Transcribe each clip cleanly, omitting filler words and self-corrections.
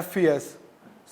FES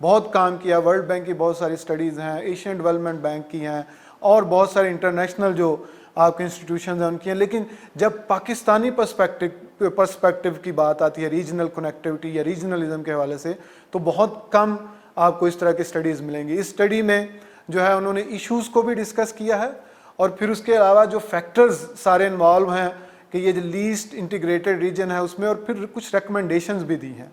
بہت کام کیا. World bank کی بہت ساری اسٹڈیز ہیں, ایشین ڈیولپمنٹ بینک کی ہیں, اور بہت سارے انٹرنیشنل جو آپ کے انسٹیٹیوشنز ہیں ان کی ہیں. لیکن جب پاکستانی پرسپیکٹیو کی بات آتی ہے ریجنل کنیکٹیوٹی یا ریجنلزم کے حوالے سے, تو بہت کم آپ کو اس طرح کی اسٹڈیز ملیں گی. اس اسٹڈی میں جو ہے انہوں نے ایشوز کو بھی ڈسکس کیا ہے, اور پھر اس کے علاوہ جو فیکٹرز سارے انوالو ہیں کہ یہ جو لیسٹ انٹیگریٹڈ ریجن ہے اس میں, اور پھر کچھ ریکمنڈیشنز بھی دی ہیں.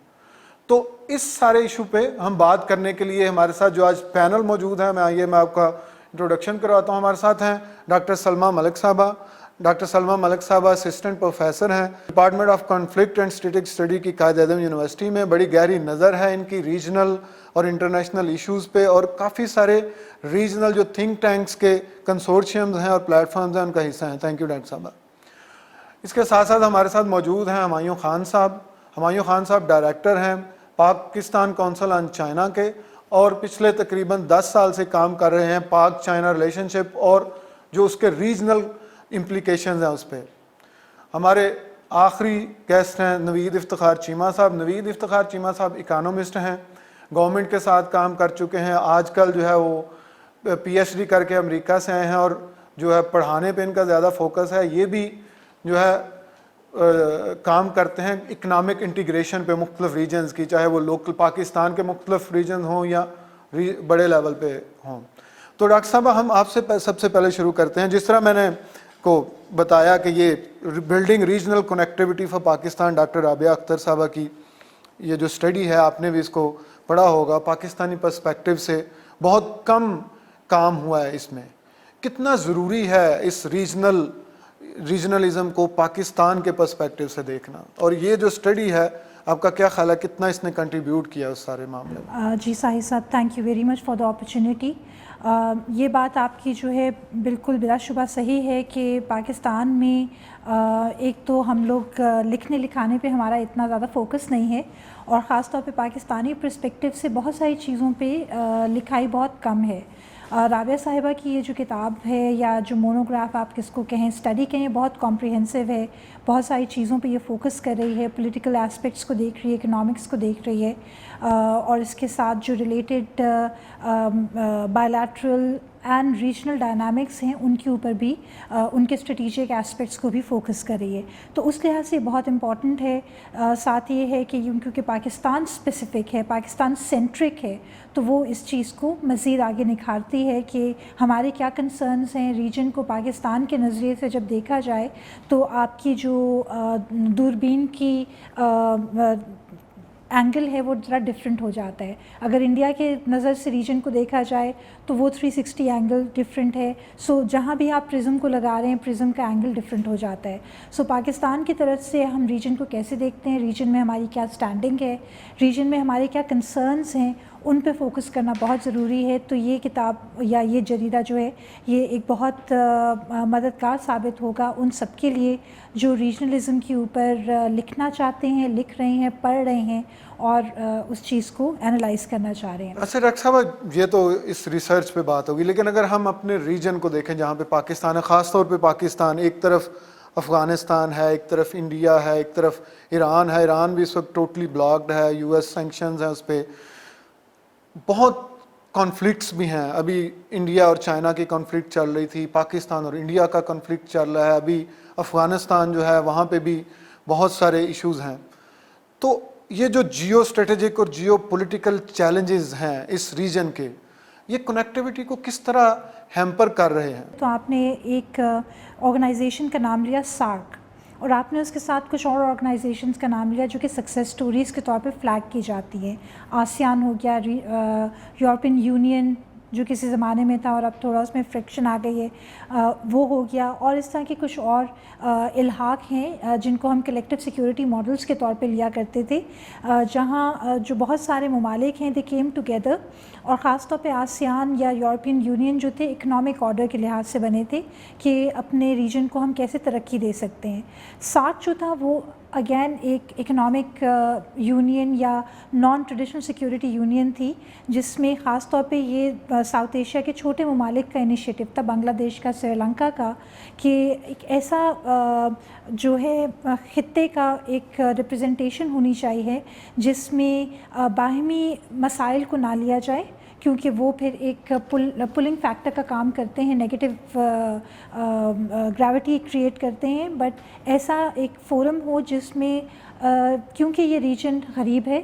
تو اس سارے ایشو پہ ہم بات کرنے کے لیے ہمارے ساتھ جو آج پینل موجود ہے, میں آپ کا انٹروڈکشن کرواتا ہوں. ہمارے ساتھ ہیں ڈاکٹر سلمیٰ ملک صاحبہ. ڈاکٹر سلمیٰ ملک صاحبہ اسسٹنٹ پروفیسر ہیں department of conflict and strategic study کی قائد اعظم یونیورسٹی میں. بڑی گہری نظر ہے ان کی ریجنل اور انٹرنیشنل ایشوز پہ, اور کافی سارے ریجنل جو تھنک ٹینکس کے کنسورشیمز ہیں اور پلیٹ فارمز ہیں ان کا حصہ ہیں. تھینک یو ڈاکٹر صاحبہ. اس کے ساتھ ساتھ ہمارے ساتھ موجود ہیں ہمایوں خان صاحب. ہمایوں خان صاحب ڈائریکٹر ہیں پاکستان کونسل آن چائنا کے, اور پچھلے تقریباً 10 سال سے کام کر رہے ہیں پاک چائنا ریلیشن شپ اور جو اس کے ریجنل امپلیکیشنز ہیں اس پہ. ہمارے آخری گیسٹ ہیں نوید افتخار چیمہ صاحب. نوید افتخار چیمہ صاحب اکانومسٹ ہیں, گورنمنٹ کے ساتھ کام کر چکے ہیں. آج کل جو ہے وہ پی ایچ ڈی کر کے امریکہ سے آئے ہیں, اور جو ہے پڑھانے پہ ان کا زیادہ فوکس ہے. یہ بھی جو ہے کام کرتے ہیں اکنامک انٹیگریشن پہ مختلف ریجنز کی, چاہے وہ لوکل پاکستان کے مختلف ریجن ہوں یا بڑے لیول پہ ہوں. تو ڈاکٹر صاحبہ ہم آپ سے سب سے پہلے شروع کرتے ہیں. جس طرح میں نے کو بتایا کہ یہ building regional connectivity for Pakistan doctor Rabia Akhtar صاحبہ کی یہ جو اسٹڈی ہے, آپ نے بھی اس کو پڑھا ہوگا. پاکستانی پرسپیکٹیو سے بہت کم کام ہوا ہے اس میں. کتنا ضروری ہے اس ریجنلزم کو پاکستان کے پرسپیکٹیو سے دیکھنا, اور یہ جو اسٹڈی ہے آپ کا کیا خیال ہے کتنا اس نے کنٹریبیوٹ کیا اس سارے معاملے میں؟ جی ساحد صاحب, thank you very much for the opportunity. یہ بات آپ کی جو ہے بالکل بلا شبہ صحیح ہے کہ پاکستان میں ایک تو ہم لوگ لکھنے لکھانے پہ ہمارا اتنا زیادہ فوکس نہیں ہے, اور خاص طور پہ پاکستانی پرسپیکٹیو سے بہت ساری چیزوں پہ لکھائی بہت کم ہے. رابعہ صاحبہ کی یہ جو کتاب ہے یا جو مونوگراف آپ کس کو کہیں, اسٹڈی کہیں, بہت کمپریہنسو ہے. بہت ساری چیزوں پہ یہ فوکس کر رہی ہے, پولیٹیکل اسپیکٹس کو دیکھ رہی ہے, اکنامکس کو دیکھ رہی ہے, اور اس کے ساتھ جو related bilateral and regional dynamics ہیں ان کے اوپر بھی, ان کے اسٹریٹجک اسپیکٹس کو بھی فوکس کر رہی ہے. تو اس لحاظ سے بہت امپورٹنٹ ہے. ساتھ یہ ہے کہ کیونکہ پاکستان اسپیسیفک ہے, پاکستان سینٹرک ہے, تو وہ اس چیز کو مزید آگے نکھارتی ہے کہ ہمارے کیا کنسرنز ہیں. ریجن کو پاکستان کے نظریے سے جب دیکھا جائے تو آپ کی جو دوربین کی اینگل ہے وہ ذرا ڈفرینٹ ہو جاتا ہے. اگر انڈیا کے نظر سے ریجن کو دیکھا جائے تو وہ 360 اینگل ڈفرینٹ ہے. سو جہاں بھی آپ پرزم کو لگا رہے ہیں پرزم کا اینگل ڈفرینٹ ہو جاتا ہے. سو پاکستان کی طرف سے ہم ریجن کو کیسے دیکھتے ہیں, ریجن میں ہماری کیا اسٹینڈنگ ہے, ریجن میں ہمارے کیا کنسرنز ہیں, ان پہ فوکس کرنا بہت ضروری ہے. تو یہ کتاب یا یہ جریدہ جو ہے یہ ایک بہت مددگار ثابت ہوگا ان سب کے لیے جو ریجنلزم کے اوپر لکھنا چاہتے ہیں, لکھ رہے ہیں, پڑھ رہے ہیں, اور اس چیز کو انالائز کرنا چاہ رہے ہیں. اچھا ڈاکٹر صاحب, یہ تو اس ریسرچ پہ بات ہوگی, لیکن اگر ہم اپنے ریجن کو دیکھیں جہاں پہ پاکستان ہے, خاص طور پہ پاکستان, ایک طرف افغانستان ہے, ایک طرف انڈیا ہے, ایک طرف ایران ہے. ایران بھی اس وقت ٹوٹلی بلاکڈ ہے, یو ایس سینکشنز ہیں اس پہ, بہت کانفلکٹس بھی ہیں. ابھی انڈیا اور چائنا کی کانفلکٹ چل رہی تھی, پاکستان اور انڈیا کا کانفلکٹ چل رہا ہے, ابھی افغانستان جو ہے وہاں پہ بھی بہت سارے ایشوز ہیں. تو یہ جو جیو اسٹریٹجک اور جیو پولیٹیکل چیلنجز ہیں اس ریجن کے, یہ کنیکٹیوٹی کو کس طرح ہیمپر کر رہے ہیں؟ تو آپ نے ایک آرگنائزیشن کا نام لیا سارک, اور آپ نے اس کے ساتھ کچھ اور آرگنائزیشنز کا نام لیا جو کہ سکسیس سٹوریز کے طور پہ فلیگ کی جاتی ہیں. آسیان ہو گیا, یورپین یونین جو کسی زمانے میں تھا اور اب تھوڑا اس میں فرکشن آ گئی ہے, وہ ہو گیا, اور اس طرح کے کچھ اور الحاق ہیں جن کو ہم کلیکٹیو سیکیورٹی ماڈلز کے طور پہ لیا کرتے تھے, جہاں جو بہت سارے ممالک ہیں دے کیم ٹوگیدر اور خاص طور پہ آسیان یا یورپین یونین جو تھے اکنامک آرڈر کے لحاظ سے بنے تھے کہ اپنے ریجن کو ہم کیسے ترقی دے سکتے ہیں. سارک جو تھا وہ اگین ایک اکنامک یونین یا نان ٹریڈیشنل سیکیورٹی یونین تھی جس میں خاص طور پہ یہ ساؤتھ ایشیا کے چھوٹے ممالک کا انیشیٹو تھا, بنگلہ دیش کا, سری لنکا کا, کہ ایک ایسا جو ہے خطے کا ایک ریپرزنٹیشن ہونی چاہیے جس میں باہمی مسائل کو نہ لیا جائے کیونکہ وہ پھر ایک پولنگ فیکٹر کا کام کرتے ہیں, نیگیٹو گریوٹی کریٹ کرتے ہیں. بٹ ایسا ایک فورم ہو جس میں کیونکہ یہ ریجن غریب ہے,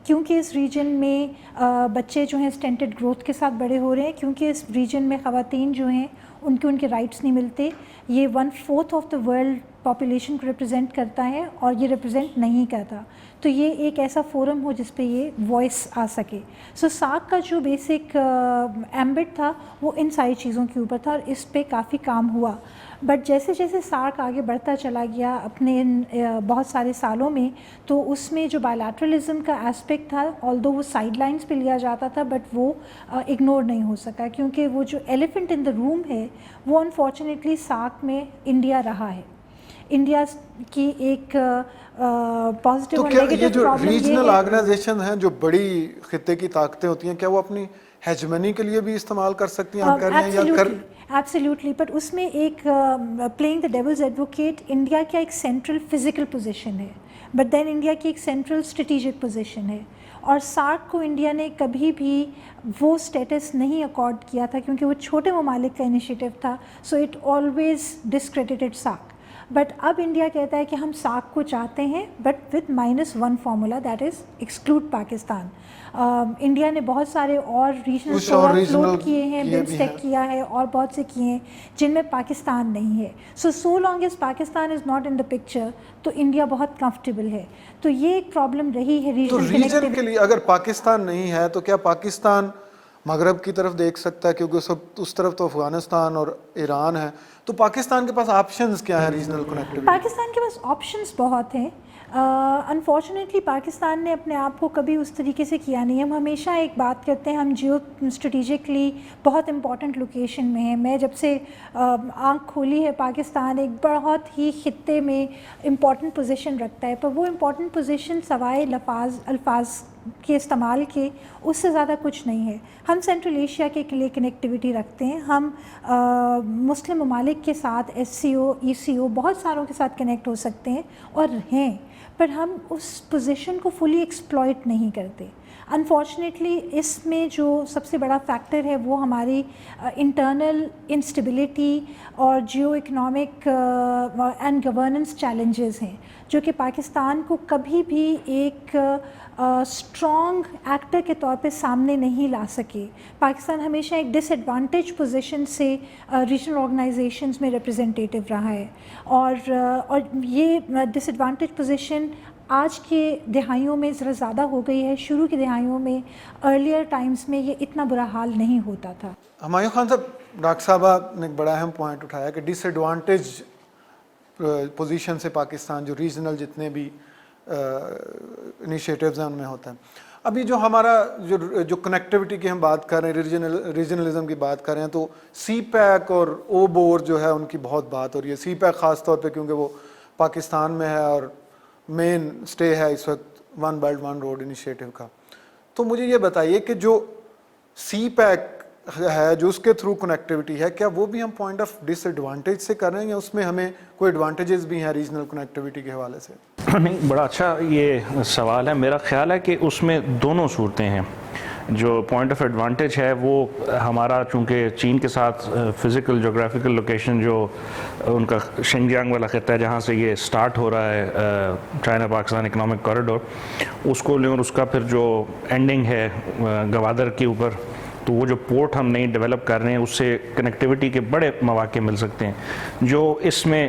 کیونکہ اس ریجن میں بچے جو ہیں اسٹینٹڈ گروتھ کے ساتھ بڑے ہو رہے ہیں, کیونکہ اس ریجن میں خواتین جو ہیں ان کے رائٹس نہیں ملتے, یہ 1/4 آف دا ورلڈ پاپولیشن کو ریپرزینٹ کرتا ہے اور یہ ریپرزینٹ نہیں کرتا, تو یہ ایک ایسا فورم ہو جس پہ یہ وائس آ سکے. سو سارک کا جو بیسک ایمبٹ تھا وہ ان ساری چیزوں کے اوپر تھا اور اس پہ کافی کام ہوا. بٹ جیسے جیسے سارک آگے بڑھتا چلا گیا اپنے ان بہت سارے سالوں میں, تو اس میں جو بائیلیٹرلزم کا اسپیکٹ تھا آلدو وہ سائڈ لائنس پہ لیا جاتا تھا بٹ وہ اگنور نہیں ہو سکا کیونکہ وہ جو ایلیفنٹ ان دا روم ہے وہ انفارچونیٹلی سارک میں انڈیا رہا ہے. انڈیا کی ایک پازیٹیو اور نیگیٹو پرابلم یہ ہے. ریجنل آرگنائزیشن ہیں جو بڑی خطے کی طاقتیں ہوتی ہیں, کیا وہ اپنی ہیجمنی کے لیے بھی استعمال کر سکتی ہیں, کر رہے ہیں یا کر ایبسلیوٹلی. بٹ اس میں ایک playing the devil's advocate, India کا ایک سینٹرل فزیکل پوزیشن ہے بٹ دین انڈیا کی ایک سینٹرل اسٹریٹجک پوزیشن ہے, اور سارک کو انڈیا نے کبھی بھی وہ اسٹیٹس نہیں اکارڈ کیا تھا کیونکہ وہ چھوٹے ممالک کا انیشیٹو تھا, so it always discredited SAARC. But اب انڈیا کہتا ہے کہ ہم سارک کو چاہتے ہیں but with -1 formula that is exclude Pakistan. India نے بہت سارے اور ریجنل فورم فلوٹ کیے ہیں, بمسٹیک کیا ہے اور بہت سے کیے ہیں جن میں پاکستان نہیں ہے. So long as Pakistan is not in the picture تو انڈیا بہت کمفرٹیبل ہے. تو یہ ایک پرابلم رہی ہے ریجن کے لیے. اگر پاکستان نہیں ہے تو کیا پاکستان مغرب کی طرف دیکھ سکتا ہے, کیونکہ اس طرف تو افغانستان اور ایران ہے, تو پاکستان کے پاس آپشنز کیا ہیں ریجنل کنیکٹیوٹی؟ پاکستان کے پاس آپشنز بہت ہیں. انفارچونیٹلی پاکستان نے اپنے آپ کو کبھی اس طریقے سے کیا نہیں. ہم ہمیشہ ایک بات کرتے ہیں ہم جیو اسٹریٹجکلی بہت امپورٹنٹ لوکیشن میں ہیں. میں جب سے آنکھ کھولی ہے پاکستان ایک بہت ہی خطے میں امپورٹنٹ پوزیشن رکھتا ہے, پر وہ امپورٹنٹ پوزیشن سوائے الفاظ کے استعمال کے اس سے زیادہ کچھ نہیں ہے. ہم سینٹرل ایشیا کے لیے کنیکٹیوٹی رکھتے ہیں, ہم مسلم ممالک کے ساتھ SCO ECO بہت ساروں کے ساتھ کنیکٹ ہو سکتے ہیں اور ہیں, پر ہم اس پوزیشن کو فلی ایکسپلائٹ نہیں کرتے. انفارچونیٹلی اس میں جو سب سے بڑا فیکٹر ہے وہ ہماری انٹرنل انسٹیبلٹی اور geo economic and governance challenges ہیں جو کہ پاکستان کو کبھی بھی ایک اسٹرانگ ایکٹر کے طور پہ سامنے نہیں لا سکے. پاکستان ہمیشہ ایک ڈس ایڈوانٹیج پوزیشن سے ریجنل آرگنائزیشنز میں ریپرزینٹیو رہا ہے, اور یہ ڈس ایڈوانٹیج پوزیشن آج کے دہائیوں میں ذرا زیادہ ہو گئی ہے. شروع کی دہائیوں میں ارلیئر ٹائمز میں یہ اتنا برا حال نہیں ہوتا تھا. ہمایوں خان صاحب, ڈاکٹر صاحبہ نے ایک بڑا اہم پوائنٹ اٹھایا کہ ڈس ایڈوانٹیج پوزیشن سے پاکستان جو ریجنل جتنے بھی انیشیٹیوز ہیں ان میں ہوتا ہے. ابھی جو ہمارا جو کنیکٹیوٹی کی ہم بات کر رہے ہیں, ریجنلزم کی بات کر رہے ہیں, تو سی پیک اور او بور جو ہے ان کی بہت بات ہو رہی ہے. سی پیک خاص طور پہ کیونکہ وہ پاکستان میں ہے اور مین سٹے ہے اس وقت one belt one road initiative کا. تو مجھے یہ بتائیے کہ جو سی پیک ہے جو اس کے تھرو کنیکٹیوٹی ہے, کیا وہ بھی ہم پوائنٹ آف ڈس ایڈوانٹیج سے کر رہے ہیں یا اس میں ہمیں کوئی ایڈوانٹیجز بھی ہیں ریجنل کنیکٹیوٹی کے حوالے سے؟ نہیں, بڑا اچھا یہ سوال ہے. میرا خیال ہے کہ اس میں دونوں صورتیں ہیں. جو پوائنٹ آف ایڈوانٹیج ہے وہ ہمارا چونکہ چین کے ساتھ فزیکل جغرافیکل لوکیشن جو ان کا شنجیانگ والا خطہ ہے جہاں سے یہ سٹارٹ ہو رہا ہے چائنا پاکستان اکنامک کوریڈور, اس کو لیں اور اس کا پھر جو اینڈنگ ہے گوادر کے اوپر, تو وہ جو پورٹ ہم نہیں ڈیولپ کر رہے ہیں اس سے کنیکٹیوٹی کے بڑے مواقع مل سکتے ہیں. جو اس میں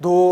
2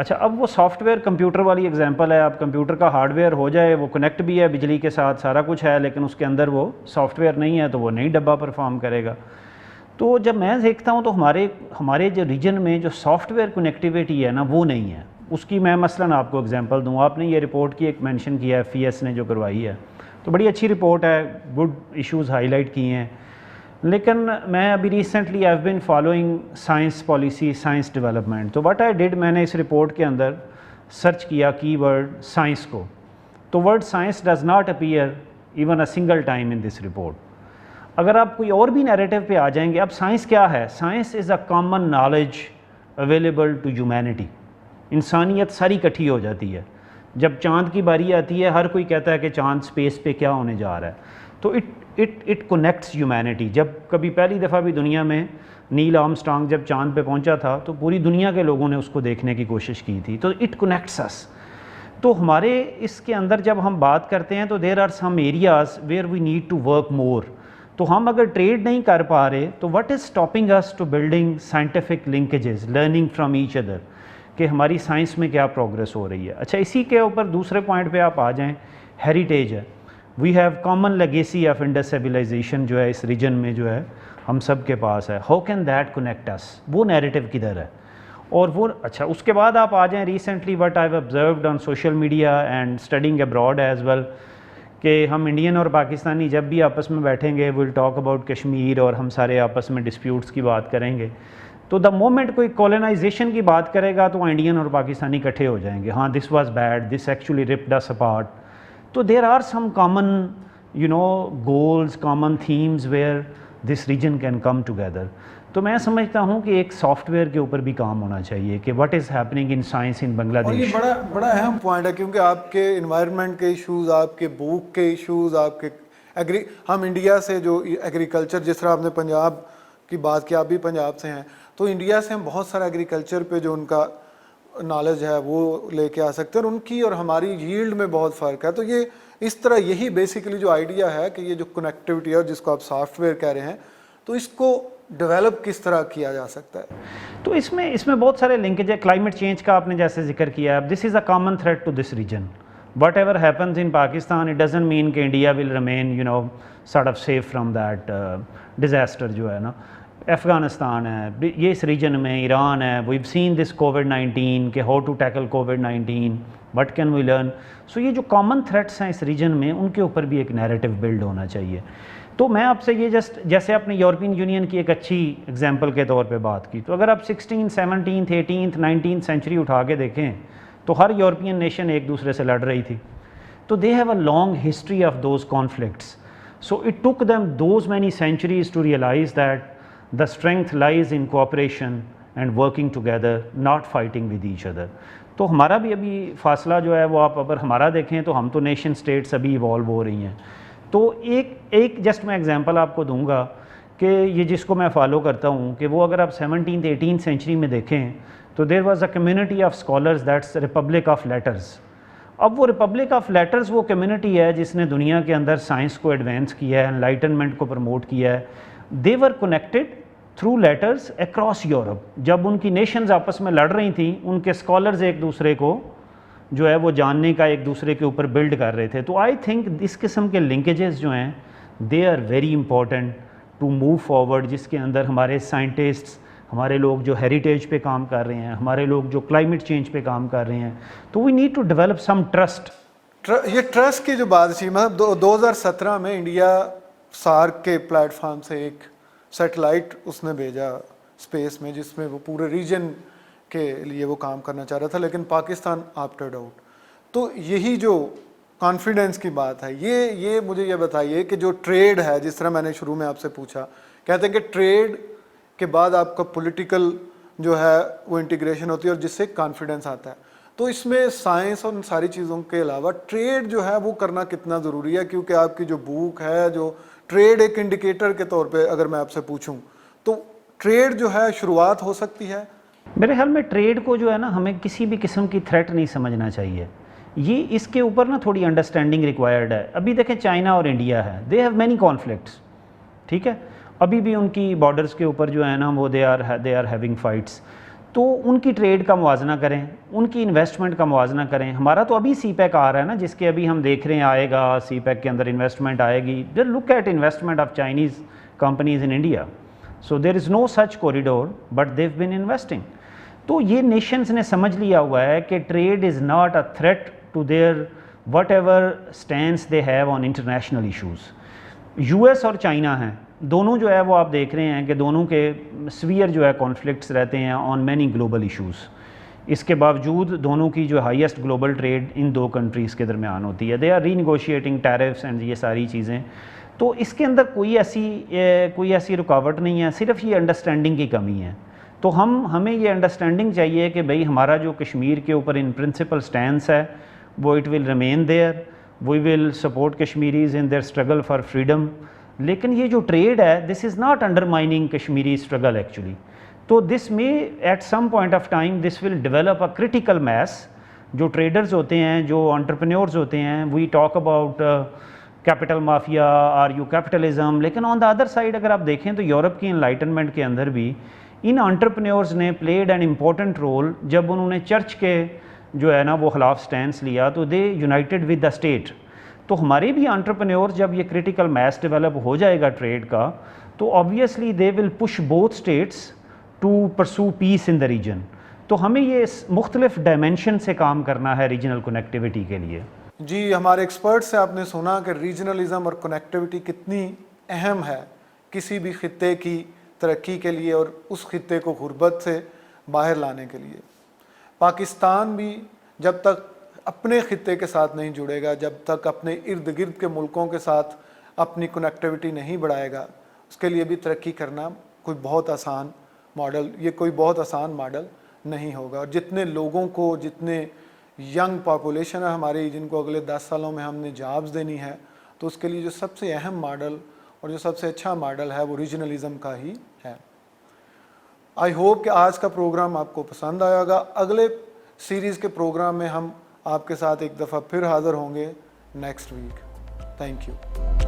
اچھا اب وہ سافٹ ویئر کمپیوٹر والی ایگزامپل ہے. اب کمپیوٹر کا ہارڈ ویئر ہو جائے, وہ کنیکٹ بھی ہے بجلی کے ساتھ, سارا کچھ ہے, لیکن اس کے اندر وہ سافٹ ویئر نہیں ہے تو وہ نہیں ڈبہ پرفارم کرے گا. تو جب میں دیکھتا ہوں تو ہمارے جو ریجن میں جو سافٹ ویئر کنیکٹیویٹی ہے نا وہ نہیں ہے. اس کی میں مثلاً آپ کو اگزامپل دوں. آپ نے یہ رپورٹ کی ایک مینشن کیا ہے FIES نے جو کروائی ہے, تو بڑی اچھی رپورٹ ہے, گڈ ایشوز ہائی لائٹ کیے ہیں. لیکن میں ابھی recently I have been following science policy, science development. تو واٹ آئی ڈیڈ, میں نے اس رپورٹ کے اندر سرچ کیا کی ورڈ سائنس کو, تو word science does not appear even a single time in this report. اگر آپ کوئی اور بھی نیریٹو پہ آ جائیں گے, اب سائنس کیا ہے؟ Science is a common knowledge available to humanity. انسانیت ساری اکٹھی ہو جاتی ہے. جب چاند کی باری آتی ہے ہر کوئی کہتا ہے کہ چاند اسپیس پہ کیا ہونے جا رہا ہے, تو اٹ کنیکٹس ہیومینٹی. جب کبھی پہلی دفعہ بھی دنیا میں نیل آرمسٹرانگ جب چاند پہ پہنچا تھا تو پوری دنیا کے لوگوں نے اس کو دیکھنے کی کوشش کی تھی, تو اٹ کنیکٹس اس. تو ہمارے اس کے اندر جب ہم بات کرتے ہیں تو there are some areas where we need to work more. تو ہم اگر ٹریڈ نہیں کر پا رہے تو what is stopping us to building scientific linkages, learning from each other, کہ ہماری سائنس میں کیا پروگرس ہو رہی ہے. اچھا اسی کے اوپر دوسرے پوائنٹ پہ آپ آ جائیں, ہیریٹیج ہے. We have common legacy of Indus civilisation جو ہے اس ریجن میں جو ہے ہم سب کے پاس ہے. ہاؤ کین دیٹ کنیکٹ اس, وہ نیریٹو کدھر ہے؟ اور وہ اچھا اس کے بعد آپ آ جائیں recently what I have observed on social media and studying abroad as well, کہ ہم انڈین اور پاکستانی جب بھی آپس میں بیٹھیں گے ول ٹاک اباؤٹ کشمیر, اور ہم سارے آپس میں ڈسپیوٹس کی بات کریں گے. تو دا مومنٹ کوئی کولونائزیشن کی بات کرے گا تو انڈین اور پاکستانی اکٹھے ہو جائیں گے, ہاں this was bad, this actually ripped us apart. تو there are some common goals, common themes where this region can come together. تو میں سمجھتا ہوں کہ ایک سافٹ ویئر کے اوپر بھی کام ہونا چاہیے کہ what is happening in science in Bangla اور یہ دیش. بڑا اہم پوائنٹ ہے, کیونکہ آپ کے انوائرمنٹ کے ایشوز, آپ کے بھوک کے ایشوز, آپ کے ہم انڈیا سے جو ایگریکلچر, جس طرح آپ نے پنجاب کی بات کی, آپ بھی پنجاب سے ہیں, تو انڈیا سے ہم بہت سارا ایگریکلچر پہ جو ان کا نالج ہے وہ لے کے آ سکتے ہیں, اور ان کی اور ہماری ییلڈ میں بہت فرق ہے. تو یہ اس طرح یہی بیسیکلی جو آئیڈیا ہے کہ یہ جو کنیکٹیوٹی ہے جس کو آپ سافٹ ویئر کہہ رہے ہیں, تو اس کو ڈیولپ کس طرح کیا جا سکتا ہے؟ تو اس میں بہت سارے لنکیج ہے. کلائمیٹ چینج کا آپ نے جیسے ذکر کیا, this is a common threat to this region. Whatever happens in Pakistan it doesn't mean کہ India will remain sort of safe from that disaster جو ہے نا. افغانستان ہے, یہ اس ریجن میں ایران ہے, ویو سین دس کووڈ-19 کہ ہاؤ ٹو ٹیکل کووڈ-19, what can we learn. So یہ جو کامن تھریٹس ہیں اس ریجن میں, ان کے اوپر بھی ایک نیریٹو بلڈ ہونا چاہیے. تو میں آپ سے یہ جیسے آپ نے یورپین یونین کی ایک اچھی اگزامپل کے طور پہ بات کی, تو اگر آپ 16th 17th 18th 19th century اٹھا کے دیکھیں تو ہر یورپین نیشن ایک دوسرے سے لڑ رہی تھی. تو they have a long history of those conflicts. So it took them those many centuries to realise that the strength lies in cooperation and working together, not fighting with each other. تو ہمارا بھی ابھی فاصلہ جو ہے وہ آپ اگر ہمارا دیکھیں تو ہم تو نیشن اسٹیٹس ابھی ایوالو ہو رہی ہیں. تو ایک جسٹ میں ایگزامپل آپ کو دوں گا کہ یہ جس کو میں فالو کرتا ہوں, کہ وہ اگر آپ 17th 18th سینچری میں دیکھیں تو there was a community of scholars that's republic of letters. اب وہ ریپبلک آف لیٹرز وہ کمیونٹی ہے جس نے دنیا کے اندر سائنس کو ایڈوانس کیا ہے, انلائٹنمنٹ کو پروموٹ کیا ہے. They were connected through letters across Europe. جب ان کی نیشنز آپس میں لڑ رہی تھیں, ان کے اسکالرز ایک دوسرے کو جو ہے وہ جاننے کا ایک دوسرے کے اوپر بلڈ کر رہے تھے. تو آئی تھنک اس قسم کے لنکیجز جو ہیں they are very important to move forward, جس کے اندر ہمارے سائنٹسٹس, ہمارے لوگ جو ہیریٹیج پہ کام کر رہے ہیں, ہمارے لوگ جو کلائمیٹ چینج پہ کام کر رہے ہیں, تو we need to develop some trust. یہ ٹرسٹ کی جو بات تھی, مطلب 2017 میں انڈیا سارک کے پلیٹ فارم سے ایک سیٹلائٹ اس نے بھیجا اسپیس میں, جس میں وہ پورے ریجن کے لیے وہ کام کرنا چاہ رہا تھا, لیکن پاکستان آپٹڈ آؤٹ. تو یہی جو کانفیڈنس کی بات ہے, یہ مجھے یہ بتائیے کہ جو ٹریڈ ہے, جس طرح میں نے شروع میں آپ سے پوچھا, کہتے ہیں کہ ٹریڈ کے بعد آپ کا پولیٹیکل جو ہے وہ انٹیگریشن ہوتی ہے اور جس سے کانفیڈنس آتا ہے. تو اس میں سائنس اور ان ساری چیزوں کے علاوہ ٹریڈ جو ہے وہ کرنا کتنا ضروری ہے, کیونکہ آپ کی جو بھوک ہے, جو ٹریڈ ایک انڈیکیٹر کے طور پہ اگر میں آپ سے پوچھوں تو ٹریڈ جو ہے شروعات ہو سکتی ہے. میرے خیال میں ٹریڈ کو جو ہے نا ہمیں کسی بھی قسم کی تھریٹ نہیں سمجھنا چاہیے. یہ اس کے اوپر نا تھوڑی انڈرسٹینڈنگ ریکوائرڈ ہے. ابھی دیکھیں چائنا اور انڈیا ہے, دے ہیو مینی کانفلکٹس, ٹھیک ہے, ابھی بھی ان کی بارڈرز کے اوپر جو ہے نا وہ دے آر ہیونگ فائٹس. تو ان کی ٹریڈ کا موازنہ کریں, ان کی انویسٹمنٹ کا موازنہ کریں. ہمارا تو ابھی سی پیک آ رہا ہے نا, جس کے ابھی ہم دیکھ رہے ہیں آئے گا, سی پیک کے اندر انویسٹمنٹ آئے گی. Look at investment of Chinese companies in India. So there is no such corridor but they've been investing. تو یہ نیشنز نے سمجھ لیا ہوا ہے کہ trade is not a threat to their whatever stands they have on international issues. U S اور China ہیں, دونوں جو ہے وہ آپ دیکھ رہے ہیں کہ دونوں کے سویئر جو ہے کانفلکٹس رہتے ہیں آن مینی گلوبل ایشوز. اس کے باوجود دونوں کی جو ہائیسٹ گلوبل ٹریڈ ان دو کنٹریز کے درمیان ہوتی ہے. They are renegotiating tariffs and یہ ساری چیزیں. تو اس کے اندر کوئی ایسی رکاوٹ نہیں ہے, صرف یہ انڈرسٹینڈنگ کی کمی ہے. تو ہمیں یہ انڈرسٹینڈنگ چاہیے کہ بھئی ہمارا جو کشمیر کے اوپر ان پرنسپل سٹینس ہے وہ it will remain there, we will support Kashmiris in their struggle for freedom. لیکن یہ جو ٹریڈ ہے this is not undermining Kashmiri struggle actually. تو دس میں at some point of time this will develop a critical mess. جو traders ہوتے ہیں, جو انٹرپرینیورز ہوتے ہیں, we talk about capital mafia or you capitalism. لیکن آن دا ادر سائڈ اگر آپ دیکھیں تو یورپ کی انلائٹنمنٹ کے اندر بھی ان انٹرپرینیورز نے پلیڈ این امپورٹنٹ رول. جب انہوں نے چرچ کے جو ہے نا وہ خلاف سٹینس لیا تو دے یونائٹڈ ود دا اسٹیٹ. تو ہمارے بھی انٹرپرینیور جب یہ کریٹیکل میس ڈیولپ ہو جائے گا ٹریڈ کا تو obviously they will push both states to pursue peace in the region. تو ہمیں یہ مختلف ڈائمینشن سے کام کرنا ہے ریجنل کنیکٹیوٹی کے لیے. جی, ہمارے ایکسپرٹ سے آپ نے سنا کہ ریجنلزم اور کنیکٹیوٹی کتنی اہم ہے کسی بھی خطے کی ترقی کے لیے اور اس خطے کو غربت سے باہر لانے کے لیے. پاکستان بھی جب تک اپنے خطے کے ساتھ نہیں جڑے گا, جب تک اپنے ارد گرد کے ملکوں کے ساتھ اپنی کنیکٹیوٹی نہیں بڑھائے گا, اس کے لیے بھی ترقی کرنا کوئی بہت آسان ماڈل نہیں ہوگا. اور جتنے لوگوں کو, جتنے ینگ پاپولیشن ہے ہماری, جن کو اگلے 10 سالوں میں ہم نے جابز دینی ہے, تو اس کے لیے جو سب سے اہم ماڈل اور جو سب سے اچھا ماڈل ہے وہ ریجنلزم کا ہی ہے. آئی ہوپ کہ آج کا پروگرام آپ کو پسند آیا ہوگا. اگلے سیریز کے پروگرام میں ہم آپ کے ساتھ ایک دفعہ پھر حاضر ہوں گے نیکسٹ ویک. Thank you.